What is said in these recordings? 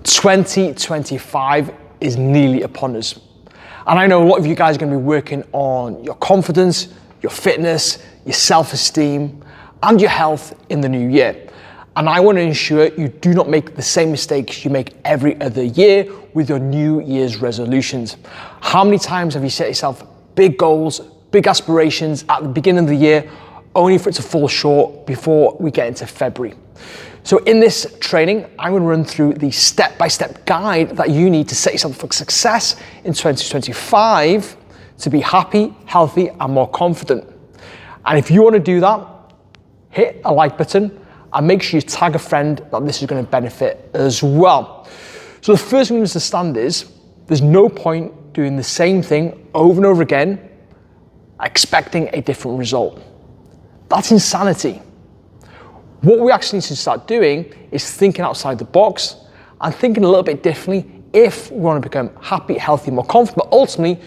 2025 is nearly upon us. And I know a lot of you guys are going to be working on your confidence, your fitness, your self-esteem, and your health in the new year. And I want to ensure you do not make the same mistakes you make every other year with your New Year's resolutions. How many times have you set yourself big goals, big aspirations at the beginning of the year, only for it to fall short before we get into February? So in this training, I'm going to run through the step-by-step guide that you need to set yourself up for success in 2025 to be happy, healthy, and more confident. And if you want to do that, hit a like button and make sure you tag a friend that this is going to benefit as well. So the first thing you understand is there's no point doing the same thing over and over again, expecting a different result. That's insanity. What we actually need to start doing is thinking outside the box and thinking a little bit differently if we want to become happy, healthy, more confident, but ultimately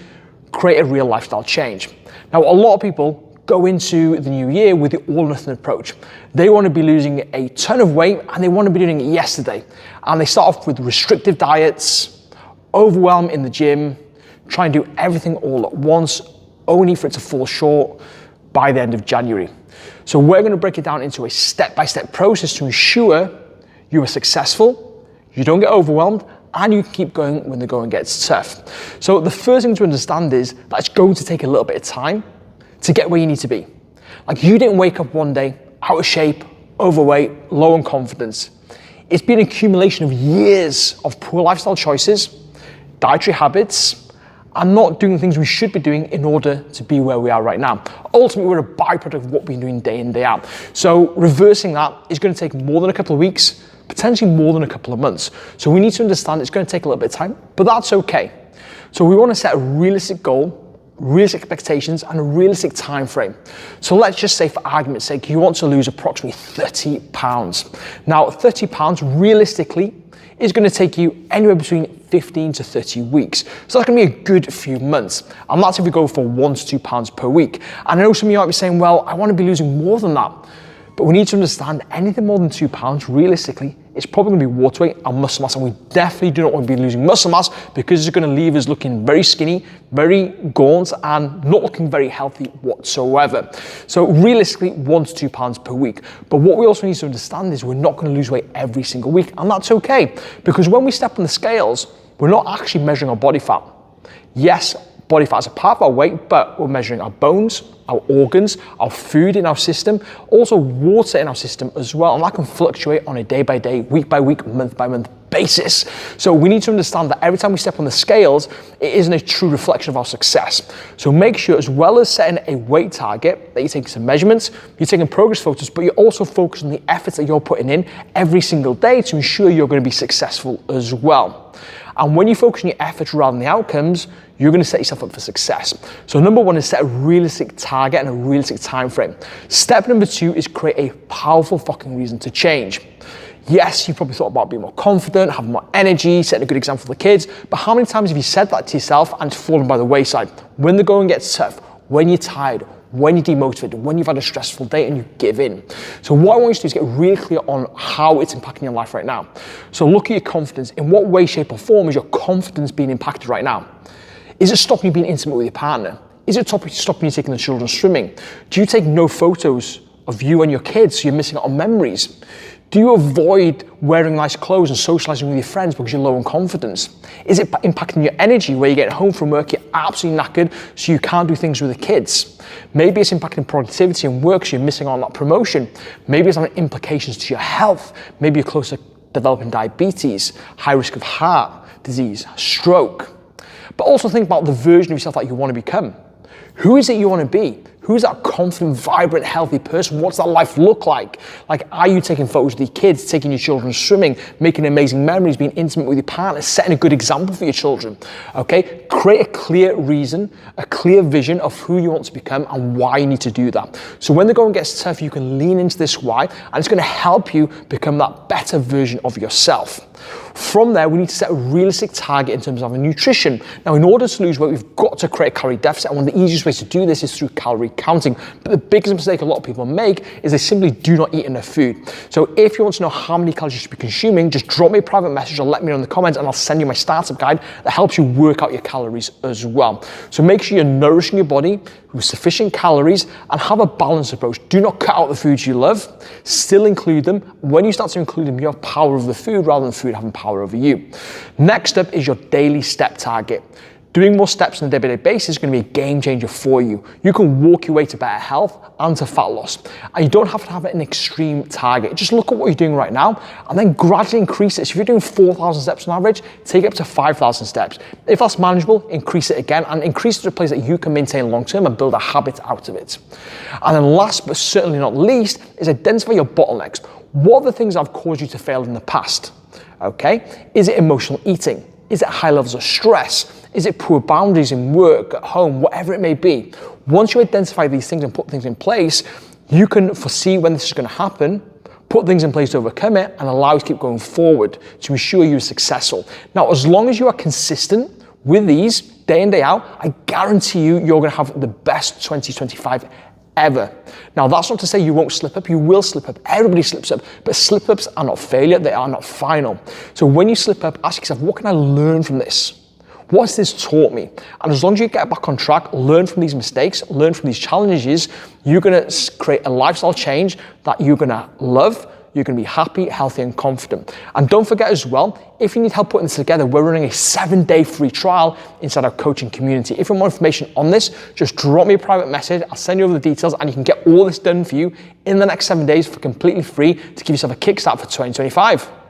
create a real lifestyle change. Now, a lot of people go into the new year with the all or nothing approach. They want to be losing a ton of weight and they want to be doing it yesterday. And they start off with restrictive diets, overwhelm in the gym, try and do everything all at once, only for it to fall short by the end of January. So we're going to break it down into a step-by-step process to ensure you are successful, you don't get overwhelmed, and you can keep going when the going gets tough. So the first thing to understand is that it's going to take a little bit of time to get where you need to be. Like, you didn't wake up one day out of shape, overweight, low in confidence. It's been an accumulation of years of poor lifestyle choices, dietary habits, and not doing the things we should be doing in order to be where we are right now. Ultimately, we're a byproduct of what we've been doing day in, day out. So reversing that is going to take more than a couple of weeks, potentially more than a couple of months. So we need to understand it's going to take a little bit of time, but that's okay. So we want to set a realistic goal, realistic expectations, and a realistic time frame. So let's just say, for argument's sake, you want to lose approximately 30 pounds. Now, 30 pounds realistically is going to take you anywhere between 15 to 30 weeks. So that's going to be a good few months. And that's if we go for 1 to 2 pounds per week. And I know some of you might be saying, well, I want to be losing more than that. But we need to understand anything more than 2 pounds, realistically, it's probably going to be water weight and muscle mass. And we definitely do not want to be losing muscle mass because it's going to leave us looking very skinny, very gaunt, and not looking very healthy whatsoever. So realistically, 1 to 2 pounds per week. But what we also need to understand is we're not going to lose weight every single week. And that's okay. Because when we step on the scales, we're not actually measuring our body fat. Yes, body fat is a part of our weight, but we're measuring our bones, our organs, our food in our system, also water in our system as well. And that can fluctuate on a day-by-day, week-by-week, month-by-month basis. So we need to understand that every time we step on the scales, it isn't a true reflection of our success. So make sure, as well as setting a weight target, that you're taking some measurements, you're taking progress photos, but you're also focused on the efforts that you're putting in every single day to ensure you're going to be successful as well. And when you focus on your efforts rather than the outcomes, you're going to set yourself up for success. So number one is set a realistic target and a realistic time frame. Step number two is create a powerful fucking reason to change. Yes, you probably thought about being more confident, having more energy, setting a good example for the kids, but how many times have you said that to yourself and it's fallen by the wayside? When the going gets tough, when you're tired, when you're demotivated, when you've had a stressful day and you give in. So what I want you to do is get really clear on how it's impacting your life right now. So look at your confidence. In what way, shape or form is your confidence being impacted right now? Is it stopping you being intimate with your partner? Is it stopping you taking the children swimming? Do you take no photos of you and your kids so you're missing out on memories? Do you avoid wearing nice clothes and socializing with your friends because you're low in confidence? Is it impacting your energy where you get home from work, you're absolutely knackered, so you can't do things with the kids? Maybe it's impacting productivity and work, so you're missing out on that promotion. Maybe it's having implications to your health. Maybe you're close to developing diabetes, high risk of heart disease, stroke. But also think about the version of yourself that you want to become. Who is it you want to be? Who's that confident, vibrant, healthy person? What's that life look like? Like, are you taking photos of your kids, taking your children swimming, making amazing memories, being intimate with your partner, setting a good example for your children? Okay? Create a clear reason, a clear vision of who you want to become and why you need to do that. So when the going gets tough, you can lean into this why, and it's going to help you become that better version of yourself. from there, we need to set a realistic target in terms of our nutrition. Now, in order to lose weight, we've got to create a calorie deficit, and one of the easiest ways to do this is through calorie counting. But the biggest mistake a lot of people make is they simply do not eat enough food. So if you want to know how many calories you should be consuming, just drop me a private message or let me know in the comments, and I'll send you my startup guide that helps you work out your calories as well. So make sure you're nourishing your body with sufficient calories and have a balanced approach. Do not cut out the foods you love, still include them. When you start to include them, you have power over the food rather than food having power over you. Next up is your daily step target. Doing more steps on a day-by-day basis is going to be a game changer for you. You can walk your way to better health and to fat loss. And you don't have to have an extreme target. Just look at what you're doing right now and then gradually increase it. So if you're doing 4,000 steps on average, take it up to 5,000 steps. If that's manageable, increase it again and increase it to a place that you can maintain long-term and build a habit out of it. And then last but certainly not least is identify your bottlenecks. What are the things that have caused you to fail in the past? Okay, is it emotional eating? Is it high levels of stress? Is it poor boundaries in work, at home, whatever it may be? Once you identify these things and put things in place, you can foresee when this is going to happen, put things in place to overcome it, and allow you to keep going forward to ensure you're successful. Now, as long as you are consistent with these day in, day out, I guarantee you, you're going to have the best 2025 ever. Now, that's not to say you won't slip up. You will slip up. Everybody slips up. But slip-ups are not failure. They are not final. So when you slip up, ask yourself, what can I learn from this? What has this taught me? And as long as you get back on track, learn from these mistakes, learn from these challenges, you're going to create a lifestyle change that you're going to love. You're going to be happy, healthy, and confident. And don't forget as well, if you need help putting this together, we're running a 7-day free trial inside our coaching community. If you want more information on this, just drop me a private message. I'll send you over the details, and you can get all this done for you in the next 7 days for completely free to give yourself a kickstart for 2025.